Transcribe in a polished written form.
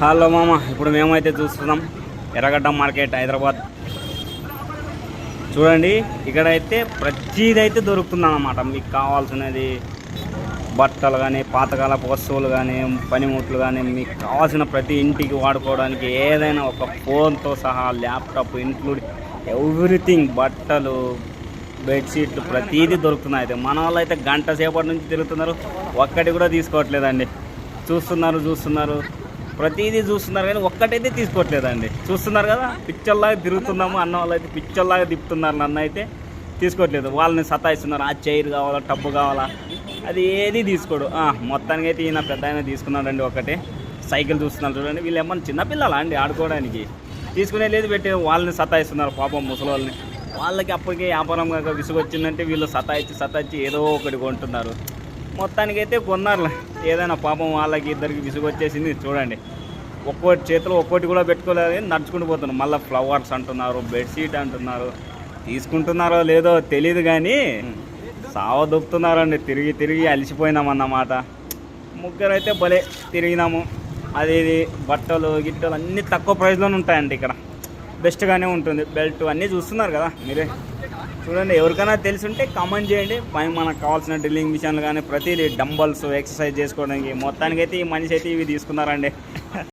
Hello మామ, ఇప్పుడు మేమైతే చూస్తున్నాం ఎర్రగడ్డ మార్కెట్ హైదరాబాద్. చూడండి, ఇక్కడైతే ప్రతిదైతే దొరుకుతుందన్నమాట. మీకు కావాల్సినది బట్టలు కానీ, పాతకాలపు వస్తువులు కానీ, పనిముట్లు కానీ, మీకు కావాల్సిన ప్రతి ఇంటికి వాడుకోవడానికి ఏదైనా ఒక ఫోన్తో సహా ల్యాప్టాప్ ఇంక్లూడ్ ఎవ్రీథింగ్, బట్టలు, బెడ్షీట్లు ప్రతిదీ దొరుకుతున్నాయి. అయితే మన వాళ్ళు అయితే గంట సేపటి నుంచి తిరుగుతున్నారు, ఒక్కటి కూడా తీసుకోవట్లేదండి. చూస్తున్నారు ప్రతిదీ చూస్తున్నారు కానీ ఒక్కటైతే తీసుకోవట్లేదండి. చూస్తున్నారు కదా, పిచ్చర్లాగా తిరుగుతున్నాము అన్న వాళ్ళు అయితే పిచ్చర్లాగా తిప్పుతున్నారు. నన్ను అయితే తీసుకోవట్లేదు, వాళ్ళని సతాయిస్తున్నారు. ఆ చైర్ కావాలా, టబ్బు కావాలా, అది ఏది తీసుకోడు. మొత్తానికి అయితే ఈయన పెద్ద ఆయన తీసుకున్నాడండి. ఒకటే సైకిల్ చూస్తున్నారు చూడండి. వీళ్ళు ఏమన్నా చిన్నపిల్లలా అండి ఆడుకోవడానికి? తీసుకునే లేదు, పెట్టి వాళ్ళని సతాయిస్తున్నారు పాపం ముసలి వాళ్ళని. వాళ్ళకి అప్పటికే వ్యాపారం కాక విసుగు వచ్చిందంటే వీళ్ళు సతాయిచ్చి ఏదో ఒకటి కొంటున్నారు. మొత్తానికైతే కొన్నారు. ఏదైనా పాపం వాళ్ళకి ఇద్దరికి విసుగు వచ్చేసింది. చూడండి, ఒక్కోటి చేతిలో ఒక్కోటి కూడా పెట్టుకోలేదు, నడుచుకుంటూ పోతున్నారు. మళ్ళీ ఫ్లవర్స్ అంటున్నారు, బెడ్షీట్ అంటున్నారు. తీసుకుంటున్నారో లేదో తెలియదు కానీ సావ దొప్పుతున్నారండి. తిరిగి అలసిపోయినామన్నమాట. ముగ్గురైతే భలే తిరిగినాము. అది బట్టలు గిట్టలు అన్నీ తక్కువ ప్రైస్లోనే ఉంటాయండి. ఇక్కడ బెస్ట్గానే ఉంటుంది. బెల్ట్ అన్నీ చూస్తున్నారు కదా మీరే. చూడండి, ఎవరికైనా తెలిసి ఉంటే కామెంట్ చేయండి. పైన మనకు కావాల్సిన డ్రిల్లింగ్ మిషన్లు కానీ ప్రతిదీ, డంబల్స్ ఎక్సర్సైజ్ చేసుకోవడానికి. మొత్తానికైతే ఈ మనిషి అయితే ఇవి తీసుకున్నారండి.